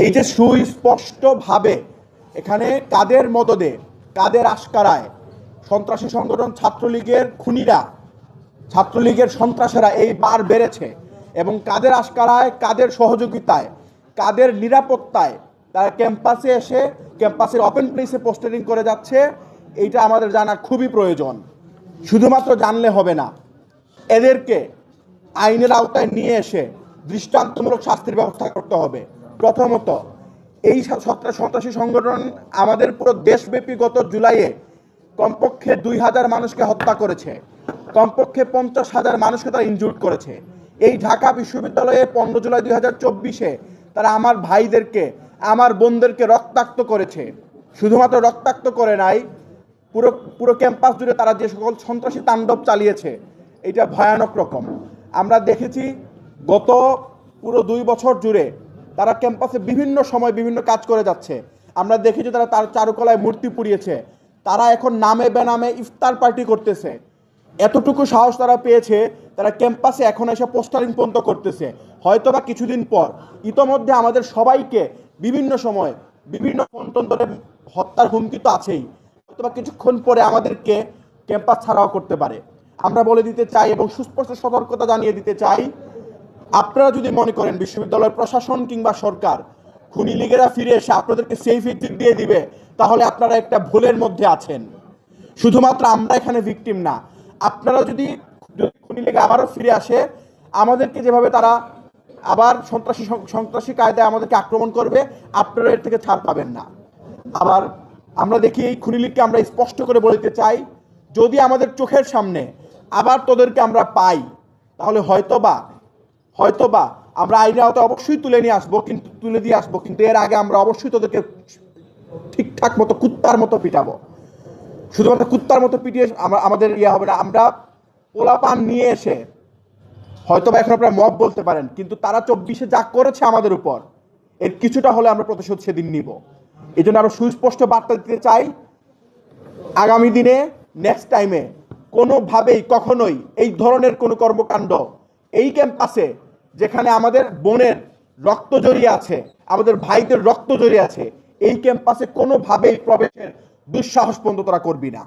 এই যে সুস্পষ্টভাবে এখানে কাদের মদদে, কাদের আশকারায় সন্ত্রাসী সংগঠন ছাত্রলীগের খুনিরা, ছাত্রলীগের সন্ত্রাসীরা এই বার বেড়েছে এবং কাদের আশকারায়, কাদের সহযোগিতায়, কাদের নিরাপত্তায় তারা ক্যাম্পাসে এসে ক্যাম্পাসের ওপেন প্লেসে পোস্টারিং করে যাচ্ছে, এইটা আমাদের জানা খুবই প্রয়োজন। শুধুমাত্র জানলে হবে না, এদেরকে আইনের আওতায় নিয়ে এসে দৃষ্টান্তমূলক শাস্তির ব্যবস্থা করতে হবে। প্রথমত, এই সন্ত্রাসী সংগঠন আমাদের পুরো দেশব্যাপী গত জুলাইয়ে কমপক্ষে 2000 মানুষকে হত্যা করেছে, কমপক্ষে 50,000 মানুষকে তারা ইনজুর্ড করেছে। এই ঢাকা বিশ্ববিদ্যালয়ে 15 জুলাই 2024-এ তারা আমার ভাইদেরকে, আমার বোনদেরকে রক্তাক্ত করেছে। শুধুমাত্র রক্তাক্ত করে নাই, পুরো পুরো ক্যাম্পাস জুড়ে তারা যে সকল সন্ত্রাসী তাণ্ডব চালিয়েছে, এটা ভয়ানক রকম। আমরা দেখেছি গত পুরো 2 বছর জুড়ে তারা ক্যাম্পাসে বিভিন্ন সময় বিভিন্ন কাজ করে যাচ্ছে। আমরা দেখেছি তারা তার চারুকলায় মূর্তি পুড়িয়েছে, তারা এখন নামে বেনামে ইফতার পার্টি করতেছে। এতটুকু সাহস তারা পেয়েছে, তারা ক্যাম্পাসে এখন এসে পোস্টারিং পর্যন্ত করতেছে। হয়তো বা কিছুদিন পর ইতোমধ্যে আমাদের সবাইকে বিভিন্ন সময় বিভিন্ন ফোন ধরে হত্যার হুমকি তো আছেই, হয়তো বা কিছুক্ষণ পরে আমাদেরকে ক্যাম্পাস ছাড়াও করতে পারে। আমরা বলে দিতে চাই এবং সুস্পষ্ট সতর্কতা জানিয়ে দিতে চাই, আপনারা যদি মনে করেন বিশ্ববিদ্যালয়ের প্রশাসন কিংবা সরকার খুনি লীগেরা ফিরে এসে আপনাদেরকে সেফ এক্সিট দিয়ে দিবে, তাহলে আপনারা একটা ভুলের মধ্যে আছেন। শুধুমাত্র আমরা এখানে ভিকটিম না, আপনারা যদি খুনি লীগ আবারও ফিরে আসে, আমাদেরকে যেভাবে তারা আবার সন্ত্রাসী কায়দায় আমাদেরকে আক্রমণ করবে, আপনারা এর থেকে ছাড় পাবেন না। আবার আমরা দেখি এই খুনি লীগকে আমরা স্পষ্ট করে বলতে চাই, যদি আমাদের চোখের সামনে আবার তোদেরকে আমরা পাই, তাহলে হয়তোবা আমরা আইনের আওতায় অবশ্যই তুলে দিয়ে আসবো, কিন্তু এর আগে আমরা অবশ্যই তোদেরকে ঠিকঠাক মতো কুত্তার মতো পিটাবো। শুধুমাত্র কুত্তার মতো পিটিয়ে আমাদের হবে না। আমরা পোলাপান নিয়ে এসে হয়তোবা এখন আপনারা মব বলতে পারেন, কিন্তু তারা 24-এ যা করেছে আমাদের উপর, এর কিছুটা হলে আমরা প্রতিশোধ সেদিন নিব। এই জন্য আমরা সুস্পষ্ট বার্তা দিতে চাই, আগামী দিনে নেক্সট টাইমে কোনোভাবেই কখনোই এই ধরনের কোনো কর্মকাণ্ড এই ক্যাম্পাসে, যেখানে আমাদের বোনের রক্ত জড়িয়ে আছে, আমাদের ভাইদের রক্ত জড়িয়ে আছে, এই ক্যাম্পাসে কোনোভাবেই প্রবেশের দুঃসাহস পর্যন্ত তারা করবি না।